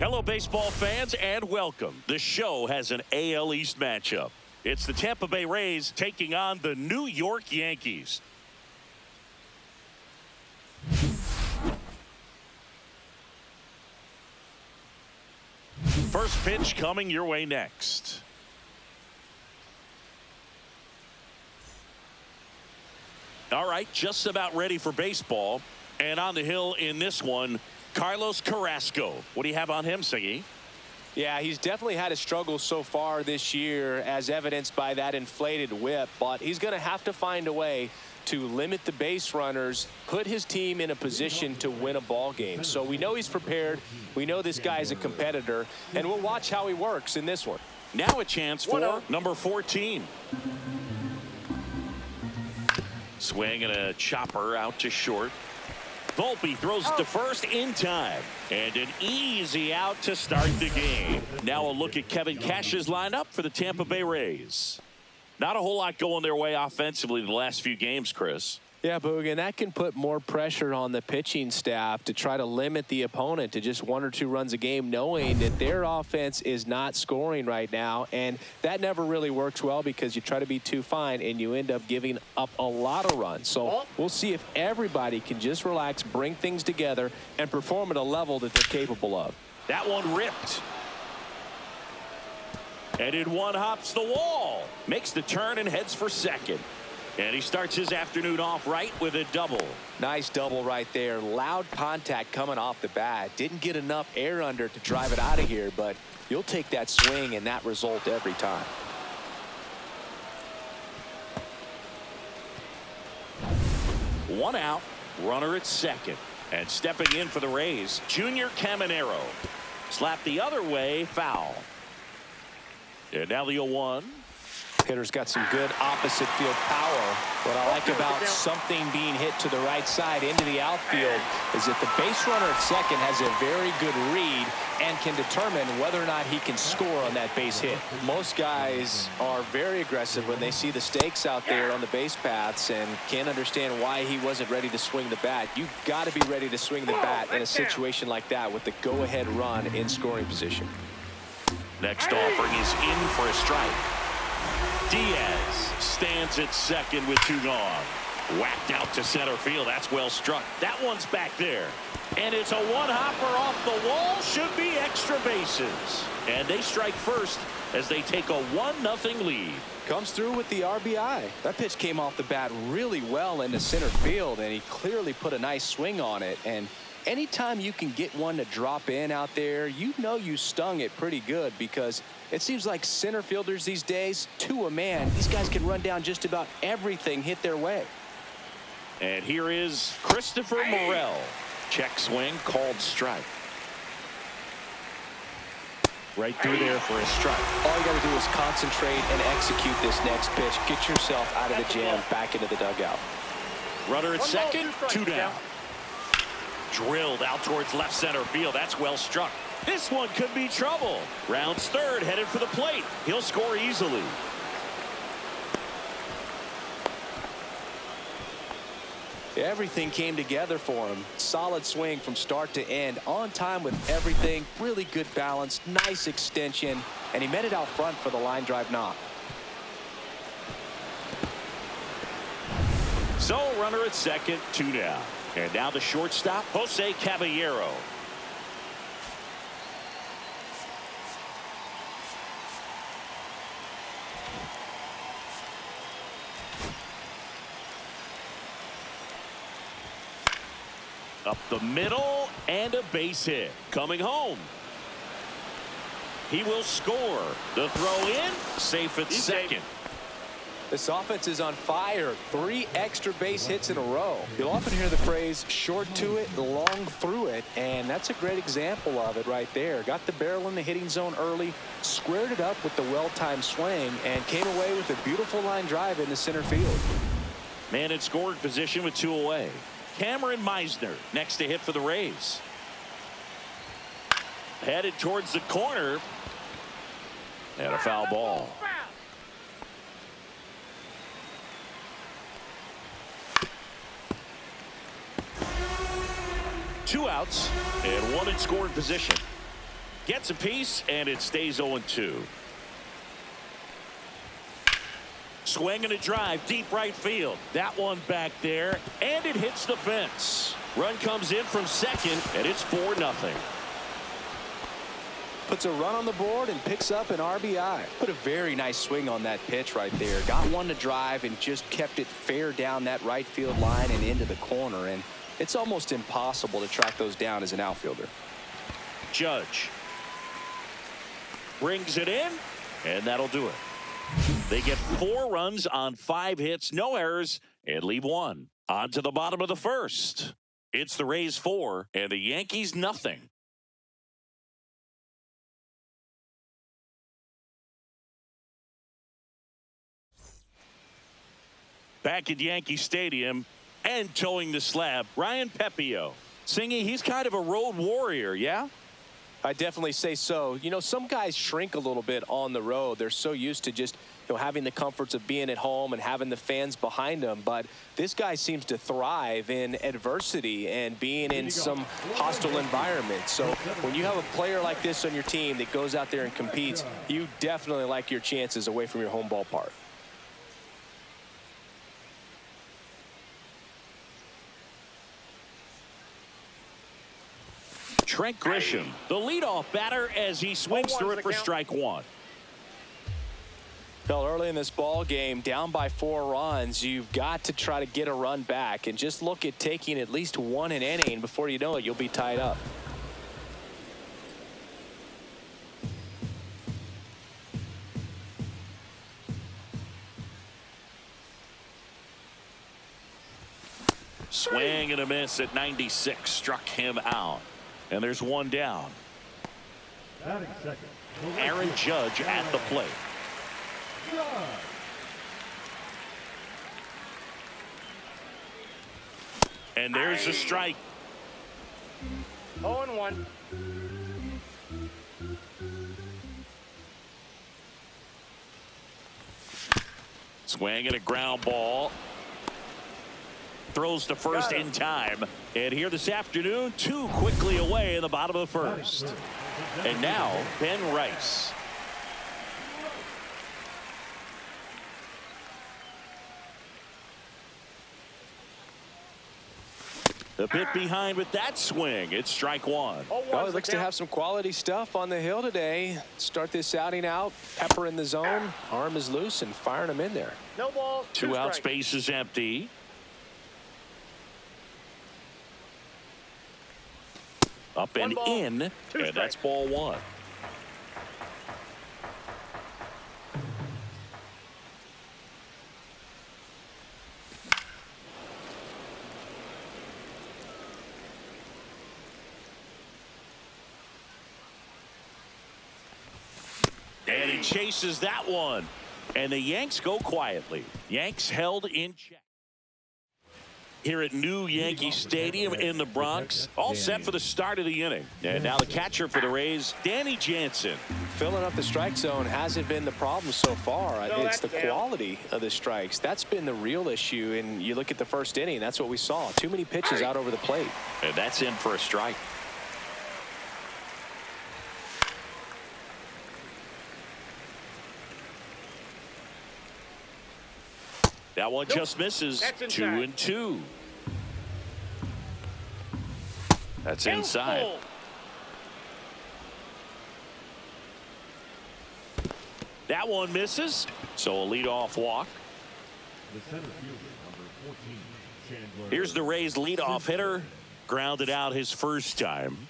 Hello, baseball fans, and welcome. The show has an AL East matchup. It's the Tampa Bay Rays taking on the New York Yankees. First pitch coming your way next. All right, just about ready for baseball. And on the hill in this one, Carlos Carrasco. What do you have on him, Siggy? Yeah, he's definitely had a struggle so far this year, as evidenced by that inflated whip. But he's going to have to find a way to limit the base runners, put his team in a position to win a ball game. So we know he's prepared. We know this guy is a competitor, and we'll watch how he works in this one. Now a chance for number 14. Swing and a chopper out to short. Volpe throws it to first in time. And an easy out to start the game. Now a look at Kevin Cash's lineup for the Tampa Bay Rays. Not a whole lot going their way offensively the last few games, Chris. Yeah, Boog, and that can put more pressure on the pitching staff to try to limit the opponent to just 1 or 2 runs a game, knowing that their offense is not scoring right now. And that never really works well because you try to be too fine and you end up giving up a lot of runs. So we'll see if everybody can just relax, bring things together, and perform at a level that they're capable of. That one ripped. And in one hops the wall. Makes the turn and heads for second. And he starts his afternoon off right with a double. Nice double right there. Loud contact coming off the bat. Didn't get enough air under to drive it out of here, but you'll take that swing and that result every time. One out, runner at second. And stepping in for the Rays, Junior Caminero. Slap the other way, foul. And now the 0-1. Hitter's got some good opposite field power. What I like about something being hit to the right side into the outfield is that the base runner at second has a very good read and can determine whether or not he can score on that base hit. Most guys are very aggressive when they see the stakes out there on the base paths and can't understand why he wasn't ready to swing the bat. You've got to be ready to swing the bat in a situation like that with the go-ahead run in scoring position. Next offering is in for a strike. Diaz stands at second with 2 gone. Whacked out to center field. That's well struck. That one's back there. And it's a one-hopper off the wall. Should be extra bases. And they strike first as they take a 1-0 lead. Comes through with the RBI. That pitch came off the bat really well into center field, and he clearly put a nice swing on it. And anytime you can get one to drop in out there, you know you stung it pretty good, because it seems like center fielders these days, to a man, these guys can run down just about everything hit their way. And here is Christopher Morel. Check swing, called strike. Right through there for a strike. All you got to do is concentrate and execute this next pitch. Get yourself out of the jam, back into the dugout. Runner at second, 2 down. Drilled out towards left center field. That's well struck. This one could be trouble. Rounds third, headed for the plate. He'll score easily. Everything came together for him. Solid swing from start to end. On time with everything. Really good balance. Nice extension. And he met it out front for the line drive knock. So runner at second, 2 down. And now the shortstop, Jose Caballero. Up the middle, and a base hit. Coming home. He will score. The throw in, safe at second. This offense is on fire. 3 extra base hits in a row. You'll often hear the phrase short to it, long through it, and that's a great example of it right there. Got the barrel in the hitting zone early, squared it up with the well-timed swing, and came away with a beautiful line drive into center field. Man in scoring position with 2 away. Cameron Meisner next to hit for the Rays. Headed towards the corner. And a foul ball. 2 outs and 1 in scoring position. Gets a piece, and it stays 0-2. Swing and a drive, deep right field. That one back there, and it hits the fence. Run comes in from second, and it's 4-0. Puts a run on the board and picks up an RBI. Put a very nice swing on that pitch right there. Got one to drive and just kept it fair down that right field line and into the corner. And it's almost impossible to track those down as an outfielder. Judge brings it in, and that'll do it. They get 4 runs on 5 hits, no errors, and leave 1. On to the bottom of the first. It's the Rays 4 and the Yankees nothing. Back at Yankee Stadium and towing the slab, Ryan Pepio. Singy, he's kind of a road warrior, yeah? I definitely say so. You know, some guys shrink a little bit on the road. They're so used to just, you know, having the comforts of being at home and having the fans behind them. But this guy seems to thrive in adversity and being in some hostile environment. So when you have a player like this on your team that goes out there and competes, you definitely like your chances away from your home ballpark. Trent Grisham, the leadoff batter, as he swings through it for strike 1. Well, early in this ball game, down by 4 runs, you've got to try to get a run back and just look at taking at least 1 an inning. Before you know it, you'll be tied up. Swing and a miss at 96, struck him out. And there's 1 down. Aaron Judge at the plate. And there's a strike. 0-1. Swing and a ground ball. Throws to first in time. And here this afternoon, 2 quickly away in the bottom of the first. And now, Ben Rice. A bit behind with that swing. It's strike 1. Well, he looks to have some quality stuff on the hill today. Start this outing out. Pepper in the zone. Arm is loose and firing him in there. No ball. 2 out, space is empty. Up and in, and that's ball 1. And he chases that one. And the Yanks go quietly. Yanks held in check. Here at new Yankee Stadium in the Bronx, all set for the start of the inning. And now the catcher for the Rays, Danny Jansen. Filling up the strike zone hasn't been the problem so far. It's the quality of the strikes. That's been the real issue. And you look at the first inning, that's what we saw. Too many pitches out over the plate. And that's in for a strike. That one just misses. 2-2. That's inside. That one misses. So a leadoff walk. Here's the Rays leadoff hitter. Grounded out his first time.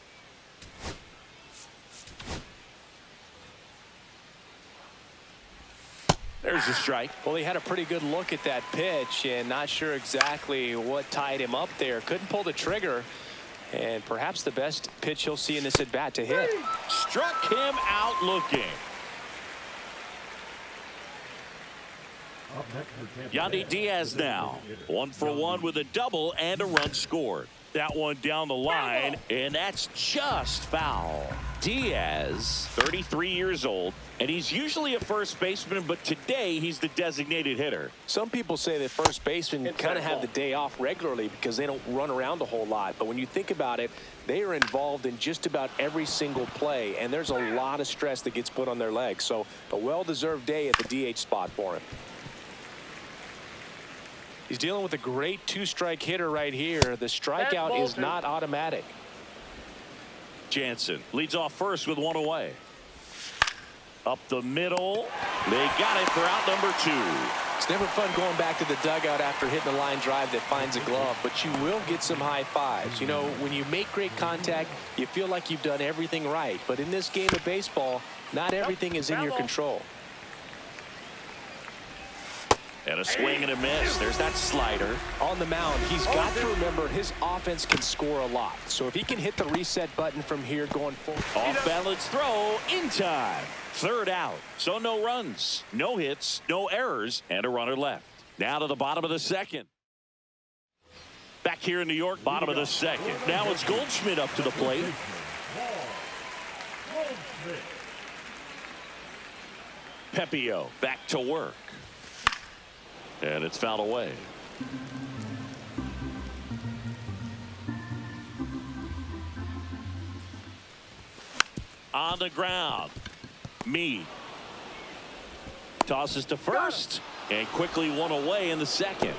There's a strike. Well, he had a pretty good look at that pitch and not sure exactly what tied him up there. Couldn't pull the trigger. And perhaps the best pitch he'll see in this at bat to hit. Struck him out looking. Yandy Diaz now 1 for 1 with a double and a run scored. That one down the line, and that's just foul. Diaz, 33 years old, and he's usually a first baseman, but today he's the designated hitter. Some people say that first basemen kind of have the day off regularly because they don't run around a whole lot. But when you think about it, they are involved in just about every single play, and there's a lot of stress that gets put on their legs. So a well-deserved day at the DH spot for him. He's dealing with a great two-strike hitter right here. The strikeout is not automatic. Jansen leads off first with one away. Up the middle. They got it for out number 2. It's never fun going back to the dugout after hitting a line drive that finds a glove, but you will get some high fives. You know, when you make great contact, you feel like you've done everything right. But in this game of baseball, not everything is in your control. And a swing and a miss. There's that slider. On the mound, he's got to remember his offense can score a lot. So if he can hit the reset button from here going forward. Off balance throw in time. Third out. So no runs, no hits, no errors, and a runner left. Now to the bottom of the second. Back here in New York, bottom of the second. Now it's Goldschmidt up to the plate. Pepio back to work. And it's fouled away. On the ground. Meade tosses to first and quickly one away in the second.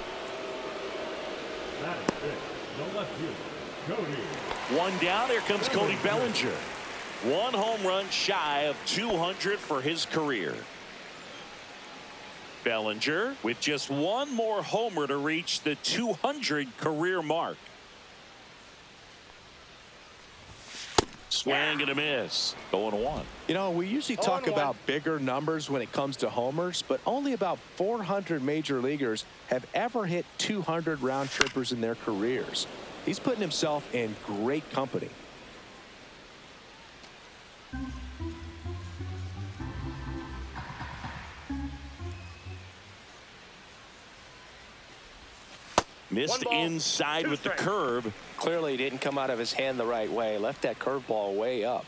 One down. Here comes Cody Bellinger. One home run shy of 200 for his career. Bellinger with just one more homer to reach the 200 career mark. Swing and a miss. 0-1. You know, we usually talk about bigger numbers when it comes to homers, but only about 400 major leaguers have ever hit 200 round trippers in their careers. He's putting himself in great company. Missed inside with the curve. Clearly didn't come out of his hand the right way. Left that curveball way up.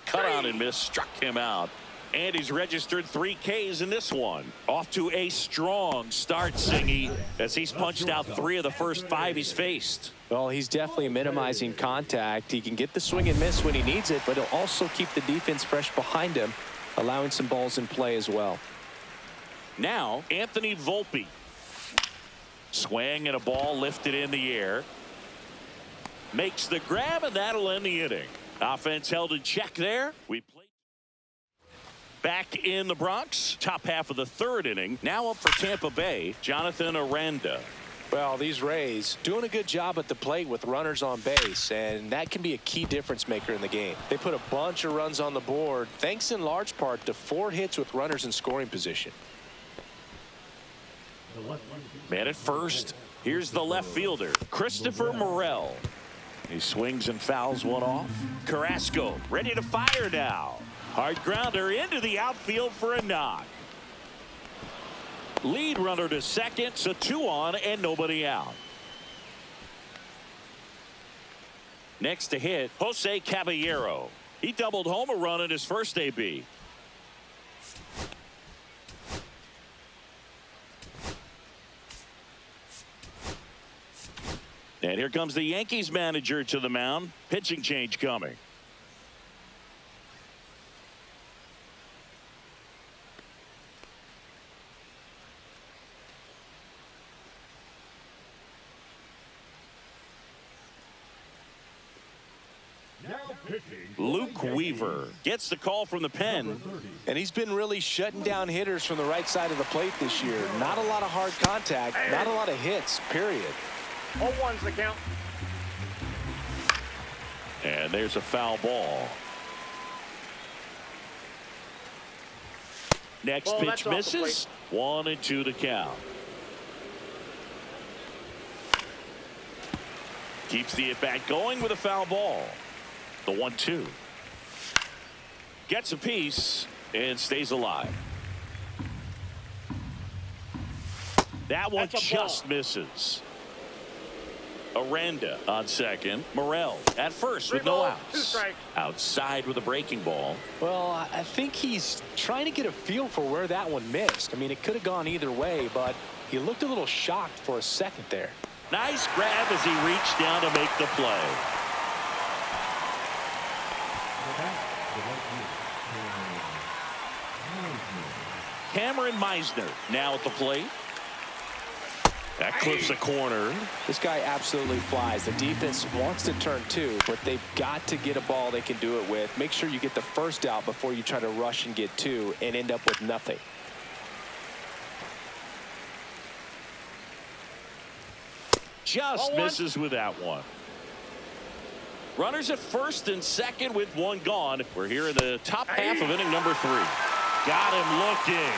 Cut out and miss. Struck him out. And he's registered 3 Ks in this one. Off to a strong start, Singy, as he's punched out 3 of the first 5 he's faced. Well, he's definitely minimizing contact. He can get the swing and miss when he needs it, but he'll also keep the defense fresh behind him, allowing some balls in play as well. Now, Anthony Volpe. Swing and a ball lifted in the air. Makes the grab, and that'll end the inning. Offense held in check there. We played back in the Bronx. Top half of the 3rd inning. Now up for Tampa Bay, Jonathan Aranda. Well, these Rays doing a good job at the plate with runners on base, and that can be a key difference maker in the game. They put a bunch of runs on the board, thanks in large part to 4 hits with runners in scoring position. Man at first. Here's the left fielder, Christopher Morel. He swings and fouls one off. Carrasco ready to fire now. Hard grounder into the outfield for a knock. Lead runner to second, so 2 on and nobody out. Next to hit, Jose Caballero. He doubled home a run in his first AB. And here comes the Yankees manager to the mound. Pitching change coming. Luke Weaver gets the call from the pen. And he's been really shutting down hitters from the right side of the plate this year. Not a lot of hard contact, not a lot of hits, period. 0-1's the count. And there's a foul ball. Next pitch misses. 1-2 to count. Keeps the at-bat going with a foul ball. The 1-2. Gets a piece and stays alive. That one That's a just ball. misses. Aranda on second. Morel at first with 3 no balls, 2 outs. strikes. Outside with a breaking ball. Well, I think he's trying to get a feel for where that one missed. I mean, it could have gone either way, but he looked a little shocked for a second there. Nice grab as he reached down to make the play. Cameron Meisner now at the plate. That clips a corner. This guy absolutely flies. The defense wants to turn two, but they've got to get a ball they can do it with. Make sure you get the first out before you try to rush and get two and end up with nothing. Just misses with that one. Runners at first and second with one gone. We're here in the top half of inning number 3. Got him looking.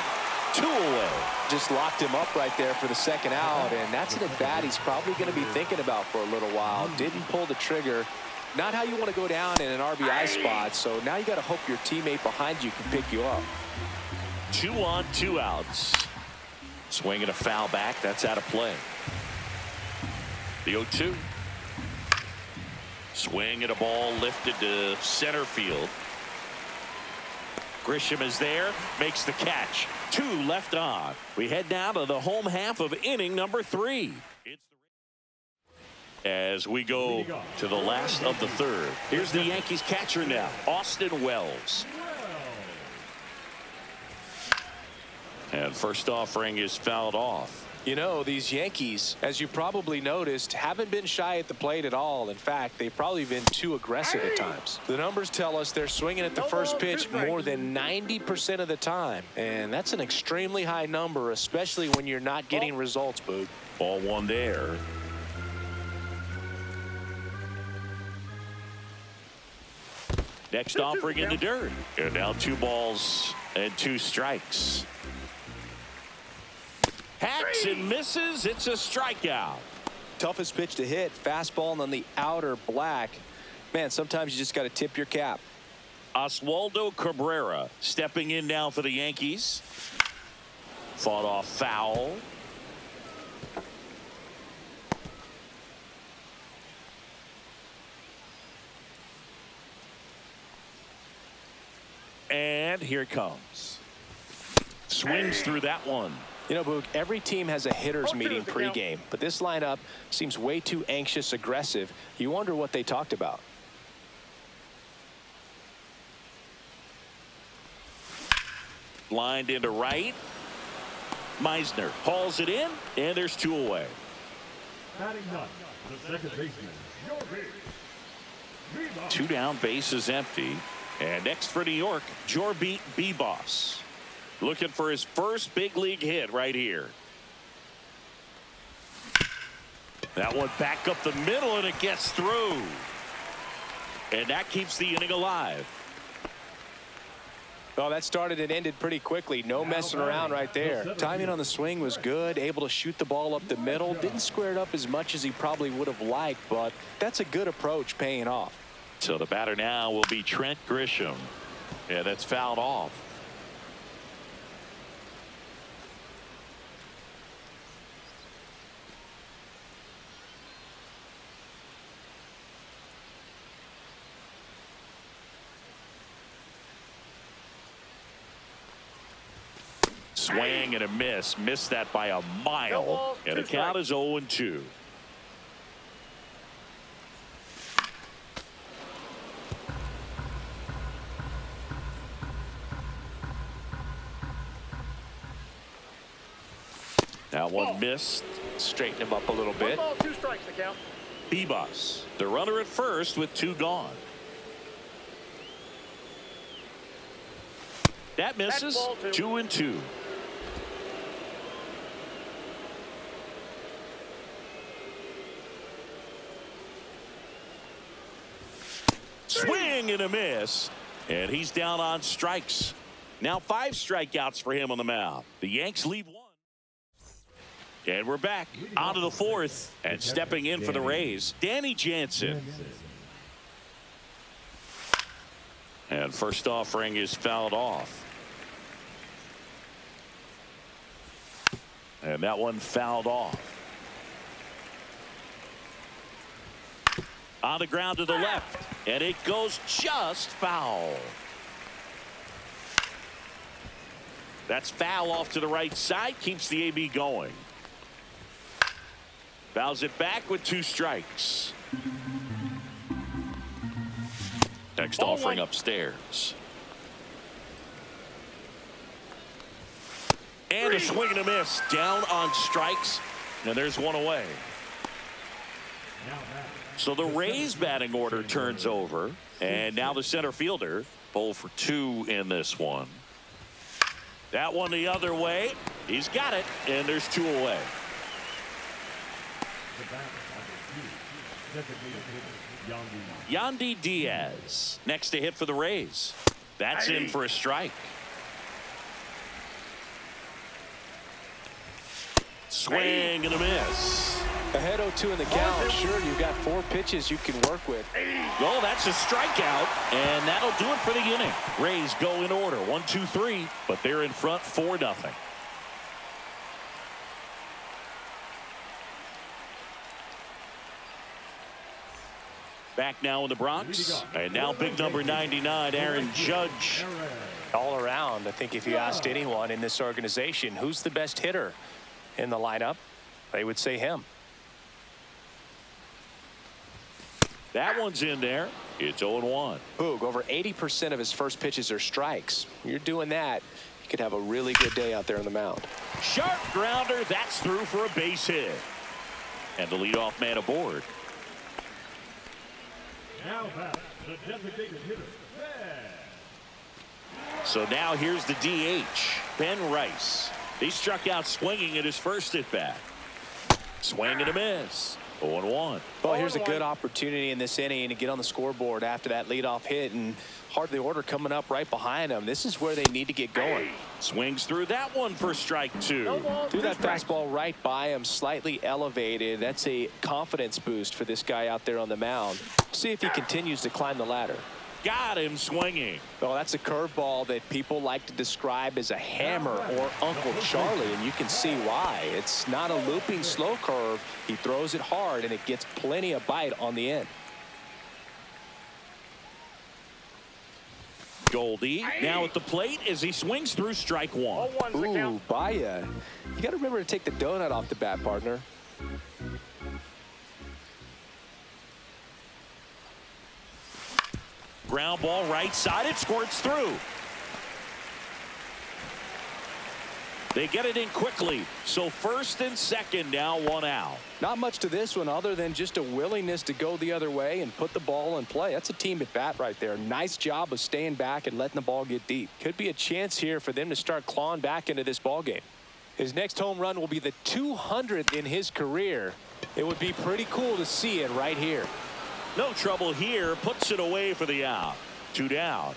2 away. Just locked him up right there for the second out, and that's an at-bat he's probably going to be thinking about for a little while. Didn't pull the trigger. Not how you want to go down in an RBI spot, so now you got to hope your teammate behind you can pick you up. 2 on, 2 outs. Swinging a foul back. That's out of play. The 0-2. Swing at a ball lifted to center field. Grisham is there, makes the catch. 2 left on. We head now to the home half of inning number 3. As we go to the last of the 3rd. Here's the Yankees catcher now, Austin Wells. And first offering is fouled off. You know, these Yankees, as you probably noticed, haven't been shy at the plate at all. In fact, they've probably been too aggressive at times. The numbers tell us they're swinging at the first pitch more than 90% of the time. And that's an extremely high number, especially when you're not getting results, Boog. Ball 1 there. Next offering in the dirt. And now 2 balls and 2 strikes. Hacks and misses. It's a strikeout. Toughest pitch to hit, fastball on the outer black. Man, sometimes you just got to tip your cap. Oswaldo Cabrera stepping in now for the Yankees. Fought off foul. And here it comes. Swings through that one. You know, Boog, every team has a hitters meeting pregame, but this lineup seems way too anxious, aggressive. You wonder what they talked about. Lined into right. Meisner hauls it in, and there's 2 away. Batting ninth, the second baseman, 2 down, bases empty. And next for New York, Jorby Bebos. Looking for his first big league hit right here. That one back up the middle, and it gets through. And that keeps the inning alive. Well, that started and ended pretty quickly. No messing around right there. Timing on the swing was good. Able to shoot the ball up the middle. Didn't square it up as much as he probably would have liked, but that's a good approach paying off. So the batter now will be Trent Grisham. Yeah, that's fouled off. Swing and a miss. Missed that by a mile. And the count is 0-2. That one missed. Straighten him up a little 1 bit. ball, 2 strikes to count. Bebos, the runner at first with 2 gone. That misses. 2-2. Swing and a miss. And he's down on strikes. Now 5 strikeouts for him on the mound. The Yanks lead 1. And we're back onto the 4th. And stepping in for the Rays, Danny Jansen. And first offering is fouled off. And that one fouled off. On the ground to the left. And it goes just foul. That's foul off to the right side. Keeps the AB going. Fouls it back with 2 strikes. Next offering upstairs. And a swing and a miss. Down on strikes. And there's one away. So the Rays batting order turns over. And now the center fielder. 0 for 2 in this one. That one the other way. He's got it. And there's 2 away. Yandy Diaz next to hit for the Rays. That's in for a strike. Swing and a miss. Ahead 0-2 in the count. Sure, you've got 4 pitches you can work with. Well, that's a strikeout, and that'll do it for the inning. Rays go in order 1, 2, 3, but they're in front 4-0. Back now in the Bronx, and now big number 99, Aaron Judge. All around, I think if you asked anyone in this organization who's the best hitter in the lineup, they would say him. That one's in there. It's 0-1. Boog, over 80% of his first pitches are strikes. You're doing that, you could have a really good day out there on the mound. Sharp grounder. That's through for a base hit. And the leadoff man aboard. Now back, the designated hitter, Ben. So now here's the DH, Ben Rice. He struck out swinging at his first at bat. Swing and a miss. 0-1. Well, here's a good opportunity in this inning to get on the scoreboard after that leadoff hit, and hardly order coming up right behind them. This is where they need to get going. Swings through that one for strike 2. Threw that fastball right by him, slightly elevated. That's a confidence boost for this guy out there on the mound. See if he continues to climb the ladder. Got him swinging. Well, that's a curveball that people like to describe as a hammer or Uncle Charlie, and you can see why. It's not a looping slow curve. He throws it hard, and it gets plenty of bite on the end. Goldie now at the plate as he swings through strike 1. Ooh, Baya. You got to remember to take the donut off the bat, partner. Ground ball right side. It squirts through. They get it in quickly. So first and second now, 1 out. Not much to this one other than just a willingness to go the other way and put the ball in play. That's a team at bat right there. Nice job of staying back and letting the ball get deep. Could be a chance here for them to start clawing back into this ball game. His next home run will be the 200th in his career. It would be pretty cool to see it right here. No trouble here. Puts it away for the out. 2 down.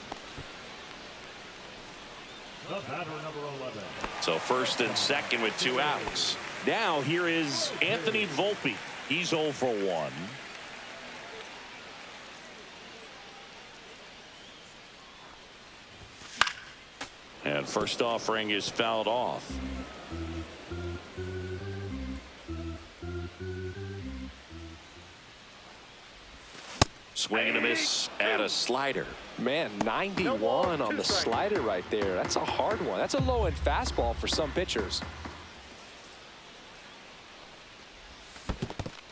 The batter, number 11. So first and second with 2 outs. Now here is Anthony Volpe. He's 0 for 1. And first offering is fouled off. Swing and a miss at a slider. Man, 91 on the slider right there. That's a hard one. That's a low-end fastball for some pitchers.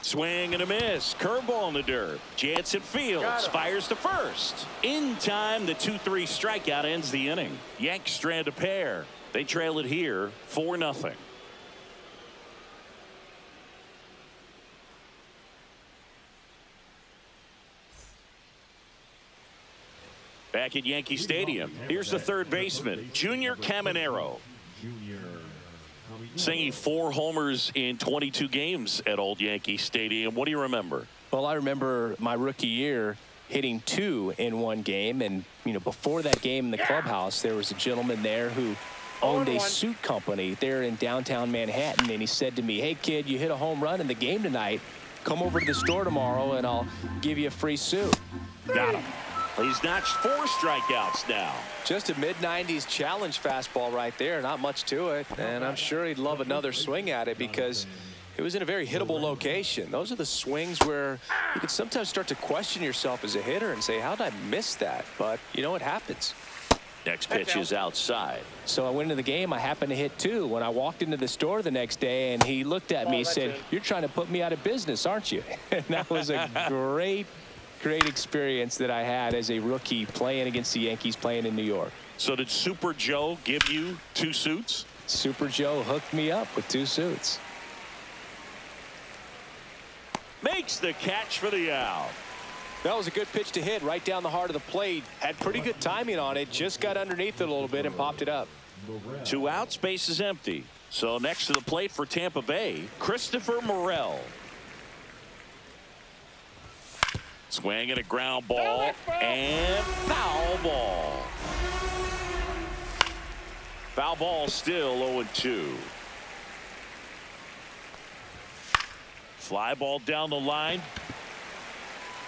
Swing and a miss. Curveball in the dirt. Jansen fields. Fires to first. In time, the 2-3 strikeout ends the inning. Yanks strand a pair. They trail it here 4-0. Back at Yankee Stadium, here's the third baseman, Junior Caminero. Singing 4 homers in 22 games at Old Yankee Stadium. What do you remember? Well, I remember my rookie year hitting 2 in one game. And, you know, before that game in the clubhouse, there was a gentleman there who owned a suit company there in downtown Manhattan. And he said to me, hey, kid, you hit a home run in the game tonight. Come over to the store tomorrow and I'll give you a free suit. Got him. He's notched 4 strikeouts now. Just a mid-90s challenge fastball right there. Not much to it. And I'm sure he'd love another swing at it because it was in a very hittable location. Those are the swings where you can sometimes start to question yourself as a hitter and say, how did I miss that? But, you know, it happens. Next pitch is outside. So I went into the game. I happened to hit 2. When I walked into the store the next day and he looked at me and said, "You're trying to put me out of business, aren't you?" And that was a great experience that I had as a rookie playing against the Yankees, playing in New York. So did Super Joe give you 2 suits? Super Joe hooked me up with 2 suits. Makes the catch for the out. That was a good pitch to hit right down the heart of the plate. Had pretty good timing on it. Just got underneath it a little bit and popped it up. 2 outs, base is empty. So next to the plate for Tampa Bay, Christopher Morel. Swing and a ground ball and foul ball. Foul ball still 0-2. Fly ball down the line.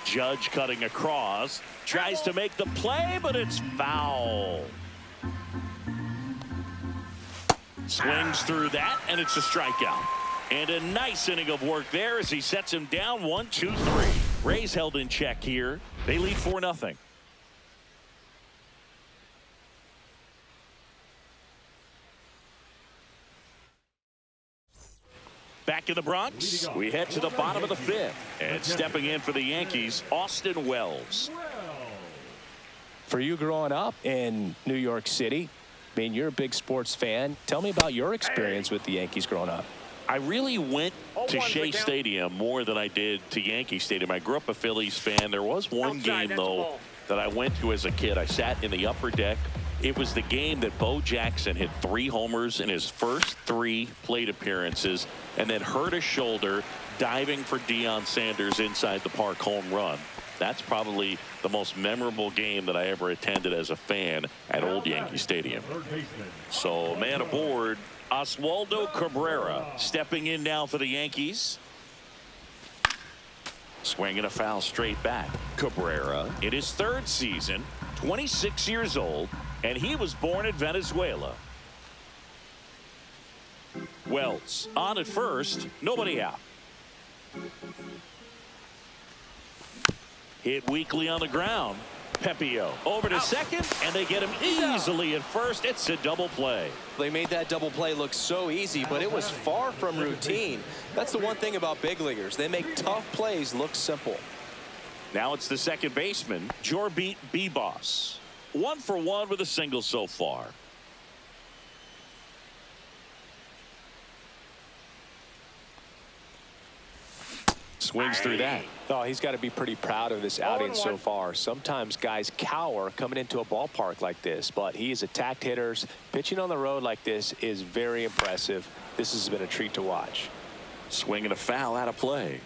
Judge cutting across. Tries to make the play, but it's foul. Swings through that, and it's a strikeout. And a nice inning of work there as he sets him down 1-2-3. Rays held in check here. They lead 4-0. Back in the Bronx, we head to the bottom of the 5th. And stepping in for the Yankees, Austin Wells. For you growing up in New York City, I mean, you're a big sports fan. Tell me about your experience with the Yankees growing up. I really went to Shea Stadium more than I did to Yankee Stadium. I grew up a Phillies fan. There was one game, though, that I went to as a kid. I sat in the upper deck. It was the game that Bo Jackson hit 3 homers in his first 3 plate appearances and then hurt his shoulder diving for Deion Sanders inside the park home run. That's probably the most memorable game that I ever attended as a fan at Old Yankee Stadium. So man aboard, Oswaldo Cabrera stepping in now for the Yankees. Swinging a foul straight back. Cabrera in his 3rd season, 26 years old, and he was born in Venezuela. Wells on at first, nobody out. Hit weakly on the ground. Pepio over to second, and they get him easily at first. It's a double play. They made that double play look so easy, but it was far from routine. That's the one thing about big leaguers. They make tough plays look simple. Now it's the second baseman, Jorbit Bibas. 1 for 1 with a single so far. Swings through that. Oh, he's got to be pretty proud of this outing so far. Sometimes guys cower coming into a ballpark like this, but he has attacked hitters. Pitching on the road like this is very impressive. This has been a treat to watch. Swinging a foul out of play.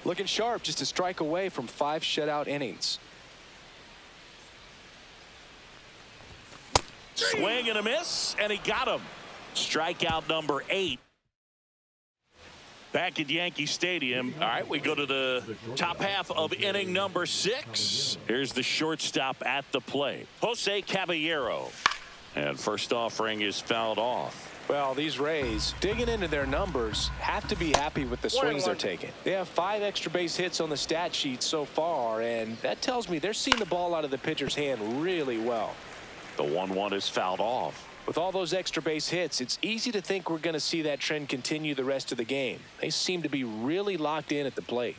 Looking sharp, just a strike away from 5 shutout innings. Swing and a miss, and he got him. Strikeout number 8. Back at Yankee Stadium. All right, we go to the top half of inning number 6. Here's the shortstop at the plate, Jose Caballero. And first offering is fouled off. Well, these Rays, digging into their numbers, have to be happy with the swings they're taking. They have 5 extra base hits on the stat sheet so far, and that tells me they're seeing the ball out of the pitcher's hand really well. The 1-1 is fouled off. With all those extra base hits, it's easy to think we're going to see that trend continue the rest of the game. They seem to be really locked in at the plate.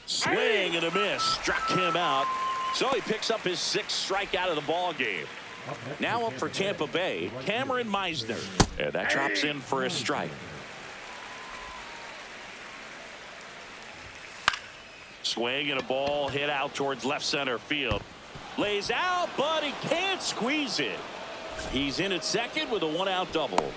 Swing and a miss. Struck him out. So he picks up his 6th strikeout of the ball game. Now up for Tampa Bay, Cameron Meisner. And that drops in for a strike. Swing and a ball hit out towards left center field. Lays out, but he can't squeeze it. He's in at second with a 1-out double.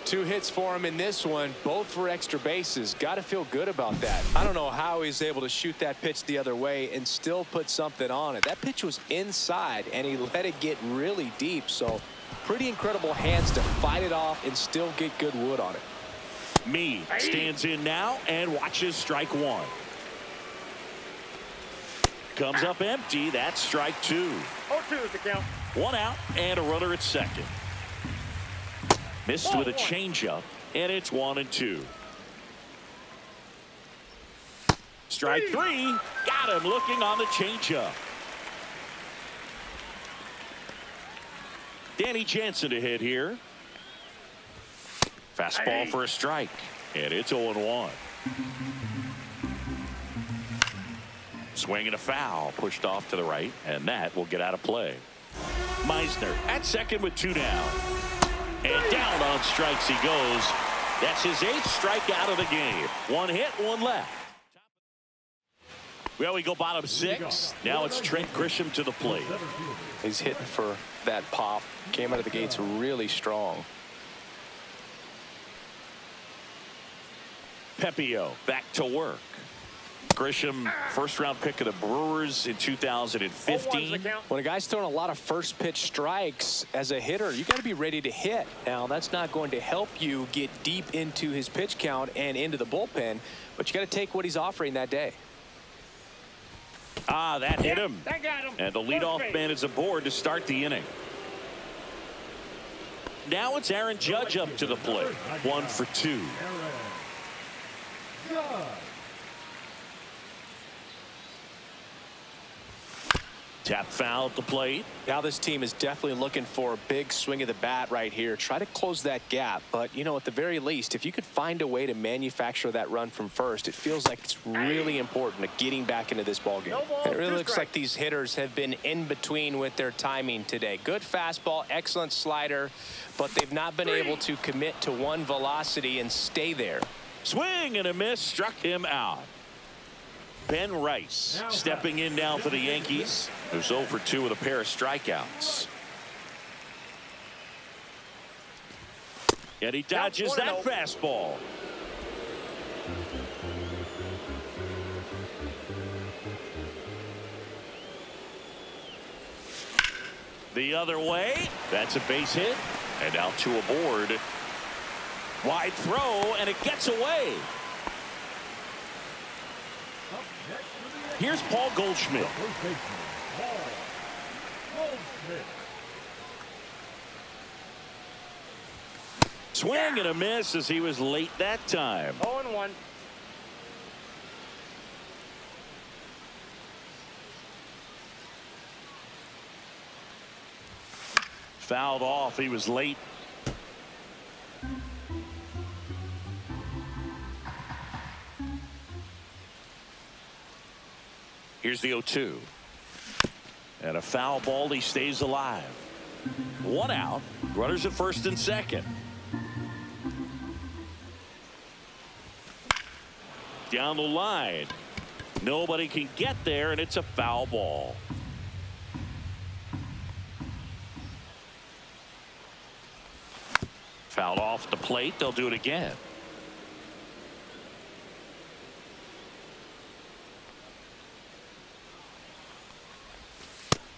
2 hits for him in this one, both for extra bases. Got to feel good about that. I don't know how he's able to shoot that pitch the other way and still put something on it. That pitch was inside, and he let it get really deep. So pretty incredible hands to fight it off and still get good wood on it. Meade stands in now and watches strike 1. Comes up empty. That's strike two. 0-2 is the count. One out and a runner at second. Missed with a changeup, and it's 1-2. Strike three. Got him looking on the changeup. Danny Jansen to hit here. Fastball for a strike, and it's 0-1. Swing and a foul, pushed off to the right, and that will get out of play. Meisner at second with two down. And down on strikes he goes. That's his 8th strikeout of the game. One hit, one left. Well, we go bottom 6. Now it's Trent Grisham to the plate. He's hitting for that pop. Came out of the gates really strong. Pepio back to work. Grisham, first-round pick of the Brewers in 2015. When a guy's throwing a lot of first-pitch strikes as a hitter, you got to be ready to hit. Now, that's not going to help you get deep into his pitch count and into the bullpen, but you got to take what he's offering that day. Ah, that hit him. That got him. And the leadoff man is aboard to start the inning. Now it's Aaron Judge up to the plate. 1 for 2. Tap foul at the plate. Now this team is definitely looking for a big swing of the bat right here. Try to close that gap. But, you know, at the very least, if you could find a way to manufacture that run from first, it feels like it's really important to getting back into this ballgame. It really looks like these hitters have been in between with their timing today. Good fastball, excellent slider, but they've not been able to commit to one velocity and stay there. Swing and a miss, struck him out. Ben Rice stepping in now for the Yankees, who's 0 for 2 with a pair of strikeouts. And he dodges that fastball. The other way. That's a base hit. And now 2 aboard. Wide throw, and it gets away. Here's Paul Goldschmidt. Swing and a miss as he was late that time. 0-1. Fouled off. He was late. Here's the 0-2. And a foul ball. He stays alive. 1 out. Runners at first and second. Down the line. Nobody can get there, and it's a foul ball. Fouled off the plate. They'll do it again.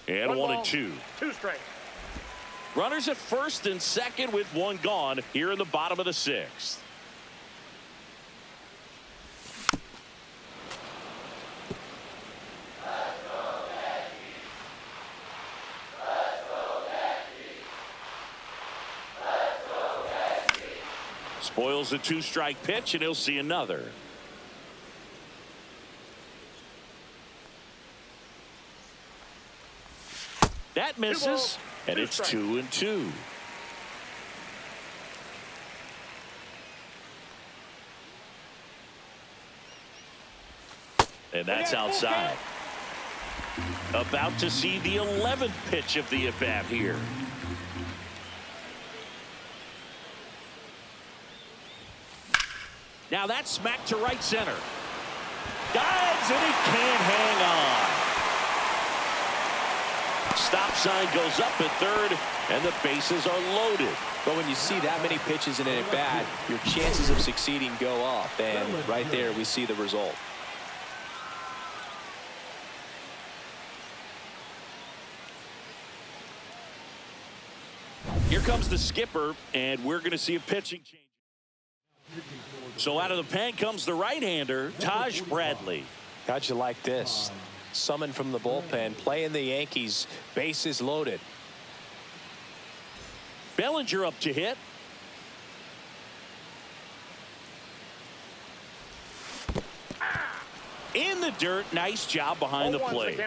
And 1-2. 2 strikes. Runners at first and second with 1 gone here in the bottom of the 6th. Spoils a 2-strike pitch, and he'll see another. That misses, and it's 2-2. And that's outside. About to see the 11th pitch of the at-bat here. Now that's smacked to right center. Dives, and he can't hang on. Stop sign goes up at third, and the bases are loaded. But when you see that many pitches in an at-bat, your chances of succeeding go up. And right there, we see the result. Here comes the skipper, and we're going to see a pitching change. So out of the pen comes the right-hander, Taj Bradley. How'd you like this? summoned from the bullpen, playing the Yankees, bases loaded. Bellinger up to hit. In the dirt. Nice job behind the plate.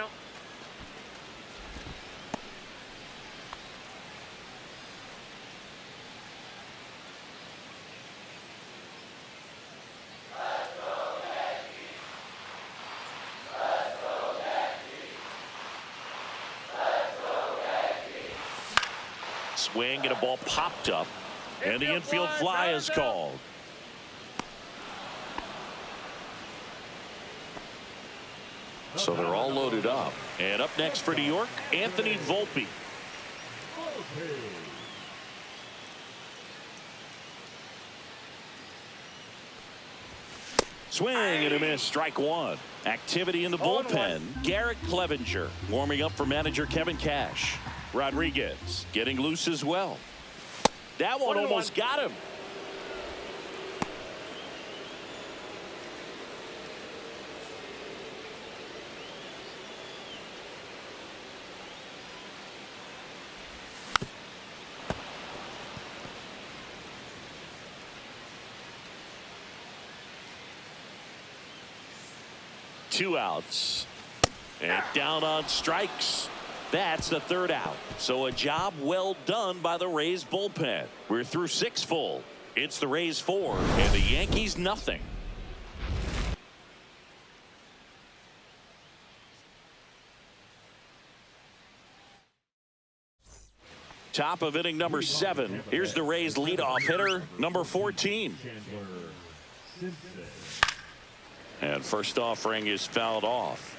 Swing and a ball popped up, and the infield fly is called. So they're all loaded up. And up next for New York, Anthony Volpe. Swing and a miss, strike one. Activity in the bullpen. Garrett Clevenger warming up for manager Kevin Cash. Rodriguez getting loose as well. That one almost got him. Two outs. And down on strikes. That's the third out. So a job well done by the Rays bullpen. We're through 6 full. It's the Rays 4 and the Yankees nothing. Top of inning number 7. Here's the Rays leadoff hitter, number 14. And first offering is fouled off.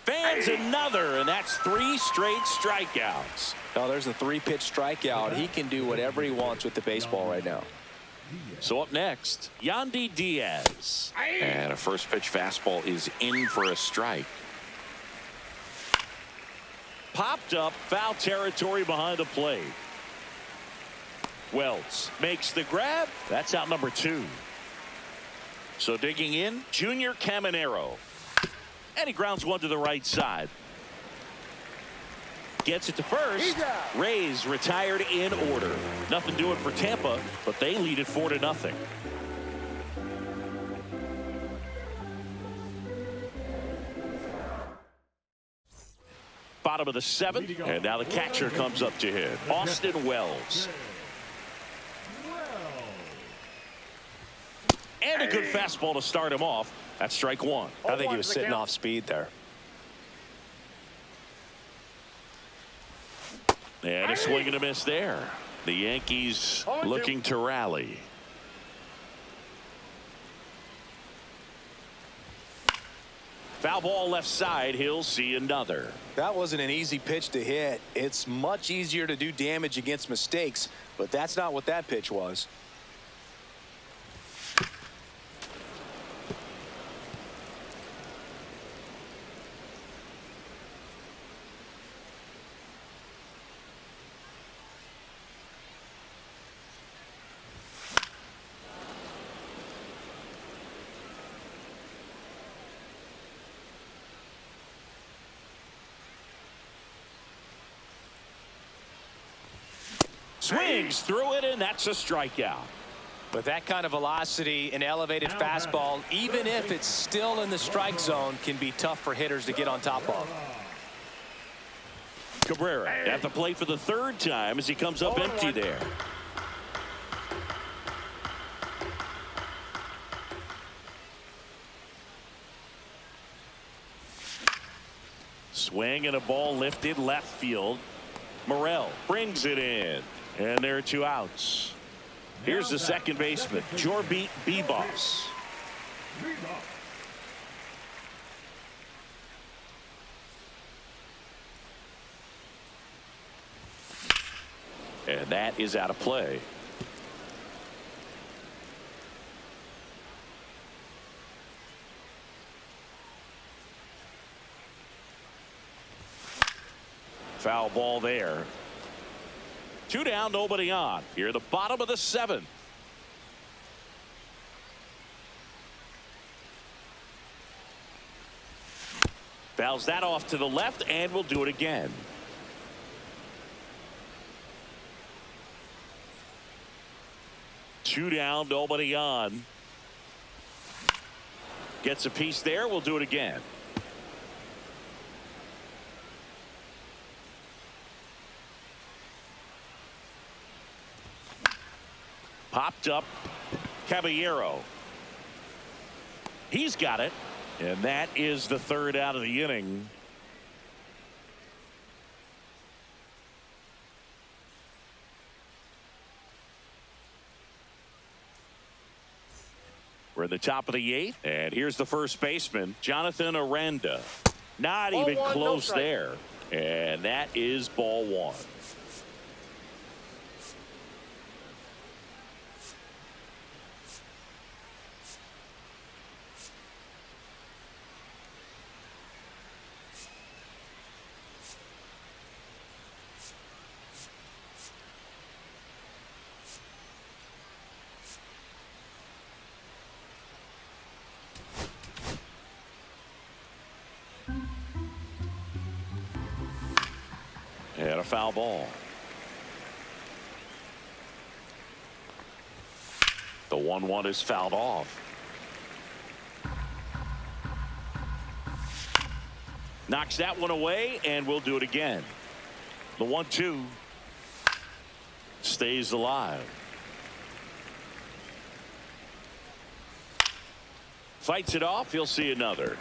Fans another, and that's 3 straight strikeouts. Oh, there's a 3-pitch strikeout. He can do whatever he wants with the baseball right now. So up next, Yandy Diaz. And a first pitch fastball is in for a strike. Popped up, foul territory behind the plate. Wells makes the grab. That's out number 2. So digging in, Junior Caminero. And he grounds one to the right side. Gets it to first. Rays retired in order. Nothing doing for Tampa, but they lead it 4-0. Bottom of the 7th, and now the catcher comes up to hit. Austin Wells. And a good fastball to start him off. That's strike 1. I think he was sitting off speed there. And a swing and a miss there. The Yankees looking to rally. Foul ball left side. He'll see another. That wasn't an easy pitch to hit. It's much easier to do damage against mistakes, but that's not what that pitch was. Swings through it, and that's a strikeout. But that kind of velocity, an elevated fastball, even if it's still in the strike zone, can be tough for hitters to get on top of. Cabrera at the plate for the 3rd time as he comes up empty there. Swing and a ball lifted left field. Morel brings it in. And there are 2 outs. Here's the second baseman, Jorbeat Bebos. And that is out of play. Foul ball there. Two down, nobody on. Here, the bottom of the seventh. Fouls that off to the left, and we'll do it again. Two down, nobody on. Gets a piece there. We'll do it again. Popped up. Caballero. He's got it. And that is the third out of the inning. We're at the top of the eighth. And here's the first baseman, Jonathan Aranda. Not even close there. And that is ball one. And a foul ball. The 1-1 is fouled off. Knocks that one away, and we'll do it again. The 1-2 stays alive. Fights it off. He'll see another.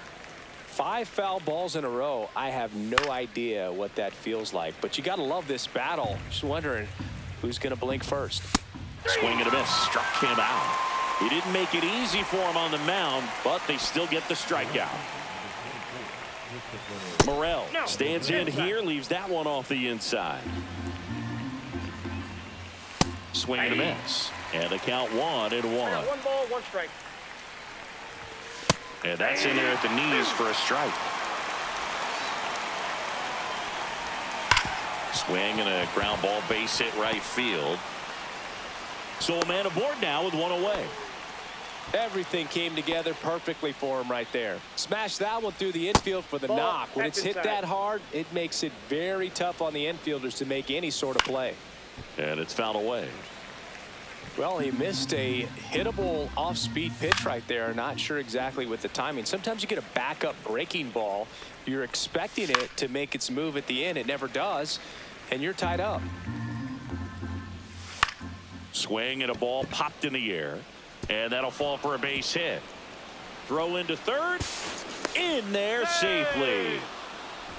5 foul balls in a row. I have no idea what that feels like, but you got to love this battle. Just wondering who's going to blink first. Swing and a miss. Struck him out. He didn't make it easy for him on the mound, but they still get the strikeout. Morel stands in here, leaves that one off the inside. Swing and a miss. And the count 1-1. 1 ball, 1 strike. And that's in there at the knees for a strike. Swing and a ground ball, base hit right field. So a man aboard now with one away. Everything came together perfectly for him right there. Smash that one through the infield for the knock. When it's hit that hard, it makes it very tough on the infielders to make any sort of play. And it's fouled away. Well, he missed a hittable off-speed pitch right there. Not sure exactly with the timing. Sometimes you get a backup breaking ball. You're expecting it to make its move at the end. It never does, and you're tied up. Swing and a ball popped in the air, and that'll fall for a base hit. Throw into third. In there safely.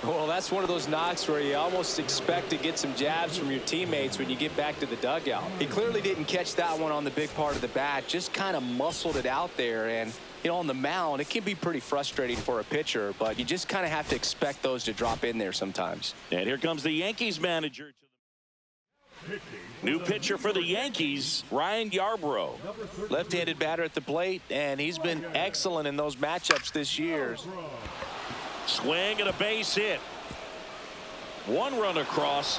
Well, that's one of those knocks where you almost expect to get some jabs from your teammates when you get back to the dugout. He clearly didn't catch that one on the big part of the bat, just kind of muscled it out there. And, you know, on the mound, it can be pretty frustrating for a pitcher, but you just kind of have to expect those to drop in there sometimes. And here comes the Yankees manager. New pitcher for the Yankees, Ryan Yarbrough. Left-handed batter at the plate, and he's been excellent in those matchups this year. Swing and a base hit. One run across.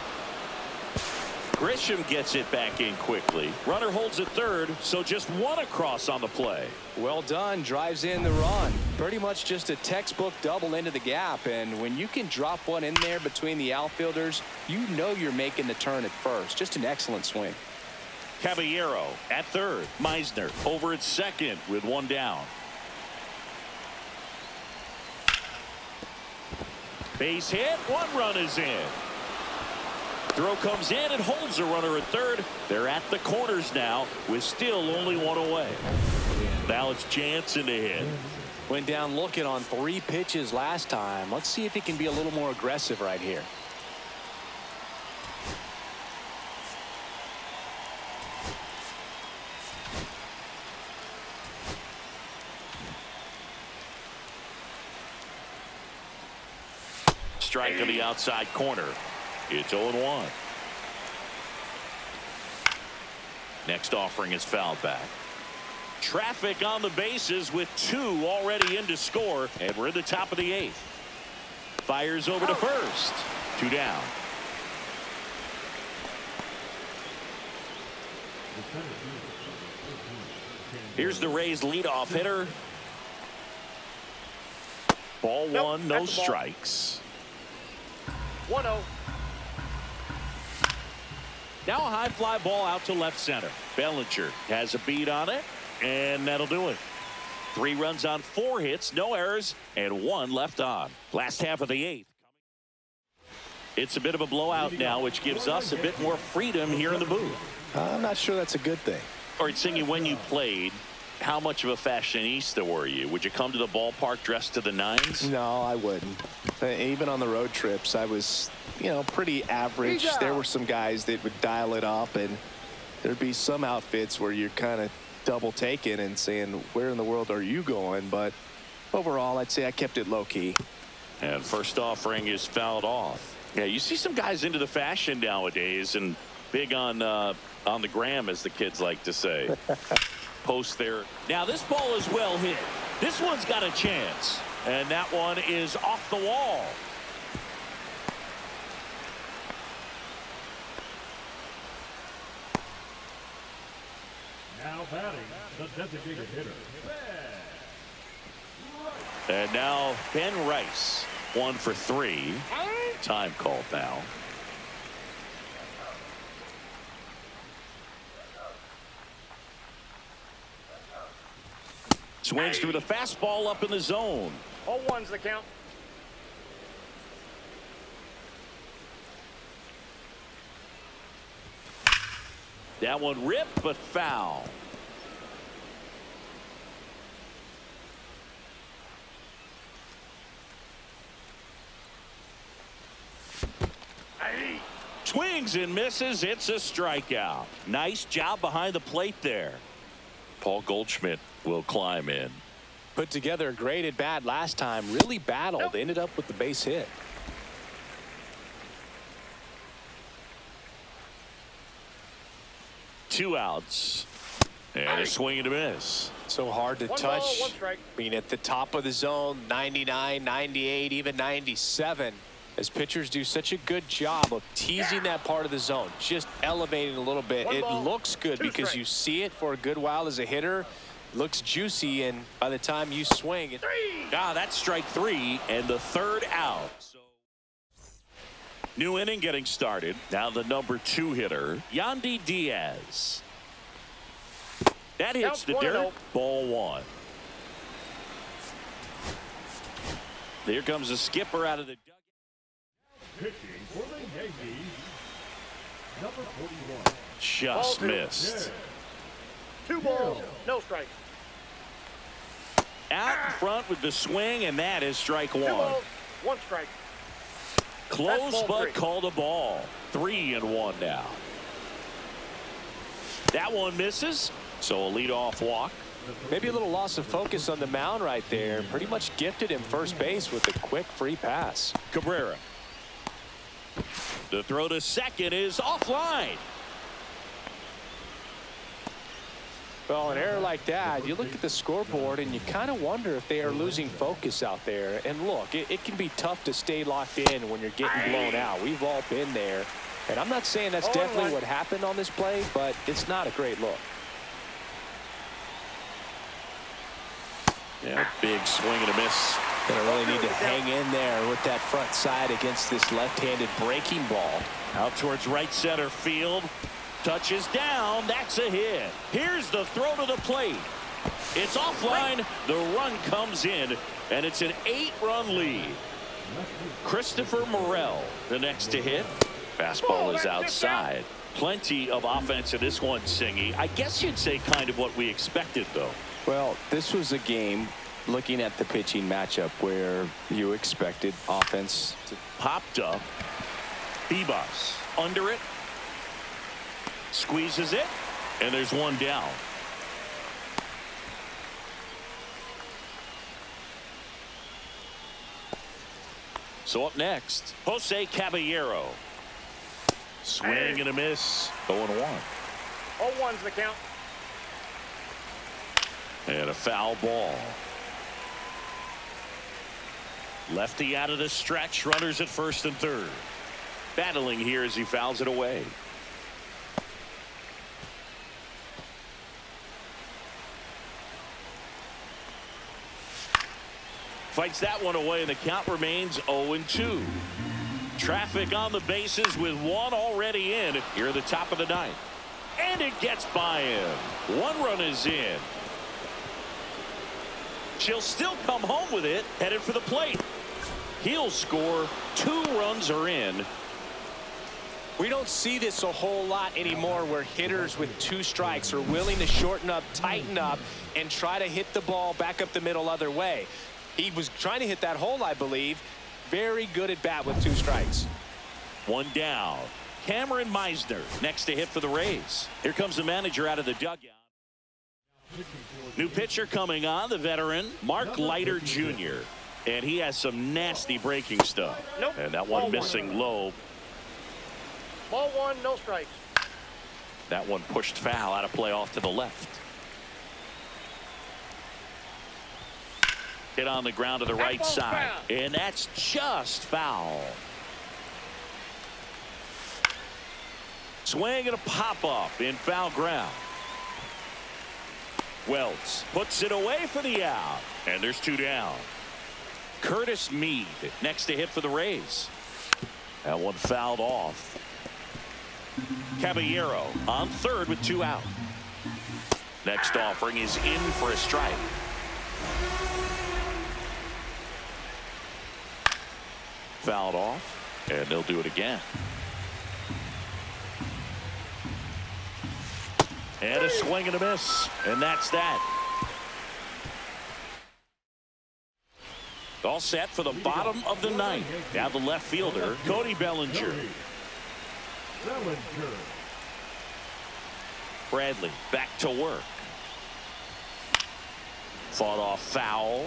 Grisham gets it back in quickly. Runner holds at third, so just one across on the play. Well done. Drives in the run. Pretty much just a textbook double into the gap. And when you can drop one in there between the outfielders, you know you're making the turn at first. Just an excellent swing. Caballero at third. Meisner over at second with one down. Base hit. One run is in. Throw comes in and holds the runner at third. They're at the corners now with still only one away. Now it's Jansen to hit. Went down looking on 3 pitches last time. Let's see if he can be a little more aggressive right here. Strike on the outside corner. It's 0-1. Next offering is fouled back. Traffic on the bases with 2 already in to score, and we're in the top of the 8th. Fires over to first. 2 down. Here's the Rays leadoff hitter. Ball one, no strikes. 1-0. Now a high fly ball out to left center. Bellinger has a beat on it, and that'll do it. 3 runs on 4 hits, no errors, and 1 left on. Last half of the 8th. It's a bit of a blowout now, which gives us a bit more freedom here in the booth. I'm not sure that's a good thing. All right, Singy, when you played, how much of a fashionista were you? Would you come to the ballpark dressed to the nines? No, I wouldn't. Even on the road trips, I was, pretty average. There were some guys that would dial it up, and there'd be some outfits where you're kind of double taking and saying, where in the world are you going? But overall, I'd say I kept it low key. And first offering is fouled off. Yeah, you see some guys into the fashion nowadays, and big on the gram, as the kids like to say. Post there. Now this ball is well hit. This one's got a chance, and that one is off the wall. Now batting, the designated hitter, And now Ben Rice, 1 for 3. Time called now. Swings through the fastball up in the zone. 0-1's the count. That one ripped, but foul. Swings and misses. It's a strikeout. Nice job behind the plate there. Paul Goldschmidt will climb in. Put together a great at bat last time. Really battled. Ended up with the base hit. Two outs. And a swing and a miss. So hard to 1 touch. ball, 1 strike. Being at the top of the zone, 99, 98, even 97. As pitchers do such a good job of teasing that part of the zone, just elevating a little bit. 1 It ball, looks good 2 because strikes. you see it for a good while as a hitter. Looks juicy, and by the time you swing it. That's strike 3 and the 3rd out. So, new inning getting started. Now the number 2 hitter, Yandy Diaz. That hits the dirt. Ball 1. Here comes the skipper out of the dugout. pitching for the Yankees, number 41. Just missed. 2 balls, no strike. Out in front with the swing, and that is strike 2 1. balls, 1 strike. Close, That's ball but 3. called a ball. 3-1 now. That one misses, so a leadoff walk. Maybe a little loss of focus on the mound right there. Pretty much gifted him first base with a quick free pass. Cabrera. The throw to second is offline. Well, an error like that, you look at the scoreboard and you kind of wonder if they are losing focus out there. And look, it can be tough to stay locked in when you're getting blown out. We've all been there. And I'm not saying that's definitely what happened on this play, but it's not a great look. Yeah, big swing and a miss. Gonna really need to hang in there with that front side against this left-handed breaking ball. Out towards right center field. Touches down. That's a hit. Here's the throw to the plate. It's offline. The run comes in, and it's an 8-run lead. Christopher Morel, the next to hit. Fastball is outside. Plenty of offense in this one, Singy. I guess you'd say kind of what we expected, though. Well, this was a game, looking at the pitching matchup, where you expected offense to Popped up. Bebas under it. Squeezes it. And there's one down. So up next, Jose Caballero. Swing and a miss. 0-1. 0-1's the count. And a foul ball. Lefty out of the stretch. Runners at first and third. Battling here as he fouls it away. Fights that one away, and the count remains 0-2. Traffic on the bases with one already in here at the top of the ninth. And it gets by him. One run is in. She'll still come home with it, headed for the plate. He'll score. 2 runs are in. We don't see this a whole lot anymore where hitters with 2 strikes are willing to shorten up, tighten up, and try to hit the ball back up the middle other way. He was trying to hit that hole, I believe. Very good at bat with 2 strikes. 1 down. Cameron Meisner next to hit for the Rays. Here comes the manager out of the dugout. New pitcher coming on, the veteran, Mark Leiter Jr. And he has some nasty breaking stuff. Nope. And that one missing low. Ball 1, no strikes. That one pushed foul out of play off to the left. Hit on the ground to the right side. And that's just foul. Swing and a pop-up in foul ground. Wells puts it away for the out. And there's 2 down. Curtis Mead next to hit for the Rays. That one fouled off. Caballero on third with 2 out. Next offering is in for a strike. Fouled off, and they'll do it again. And a swing and a miss, and that's that. All set for the bottom of the ninth. Now the left fielder, Cody Bellinger. Bradley back to work. Fought off foul.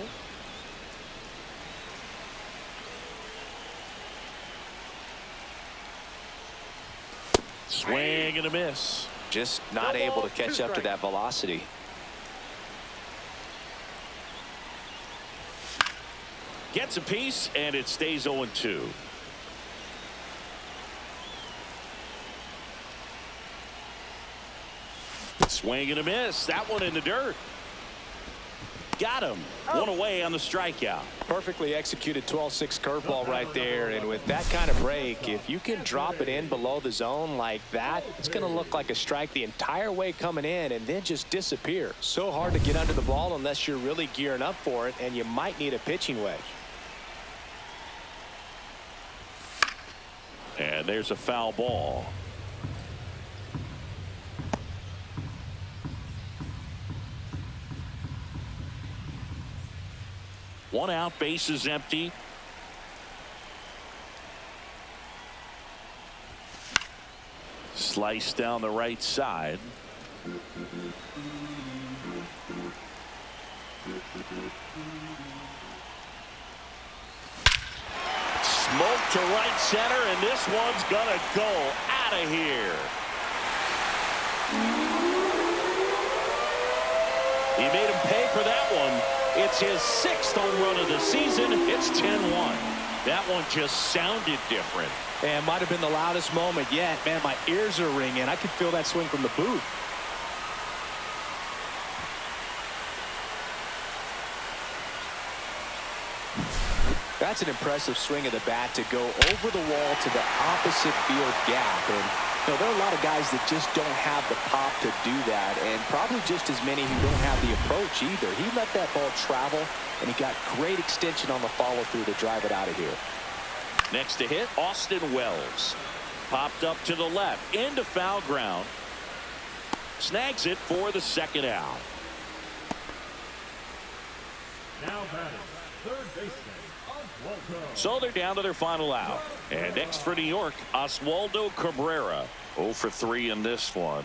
Swing and a miss. Just not able to catch up to that velocity. Gets a piece, and it stays 0-2. Swing and a miss. That one in the dirt. Got him. One away on the strikeout. Perfectly executed 12-6 curveball right there. And with that kind of break, if you can drop it in below the zone like that, it's going to look like a strike the entire way coming in and then just disappear. So hard to get under the ball unless you're really gearing up for it, and you might need a pitching wedge. And there's a foul ball. One out, base is empty. Slice down the right side. Smoke to right center, and this one's gonna go out of here. He made him pay for that one. It's his 6th home run of the season. It's 10-1. That one just sounded different. And might have been the loudest moment yet. Man, my ears are ringing. I could feel that swing from the booth. That's an impressive swing of the bat to go over the wall to the opposite field gap. And you know, there are a lot of guys that just don't have the pop to do that, and probably just as many who don't have the approach either. He let that ball travel, and he got great extension on the follow-through to drive it out of here. Next to hit, Austin Wells. Popped up to the left, into foul ground. Snags it for the 2nd out. Now batting, third baseman, Oswaldo. So they're down to their final out. And next for New York, Oswaldo Cabrera. 0 for 3 in this one.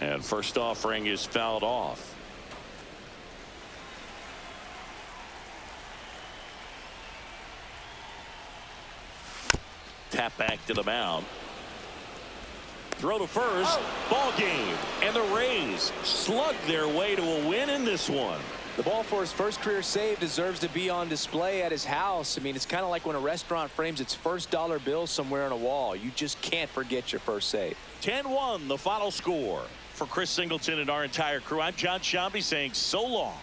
And first offering is fouled off. Tap back to the mound. Throw to first. Ball game. And the Rays slug their way to a win in this one. The ball for his first career save deserves to be on display at his house. I mean, it's kind of like when a restaurant frames its first dollar bill somewhere on a wall. You just can't forget your first save. 10-1 the final score. For Chris Singleton and our entire crew, I'm John Shambi saying so long.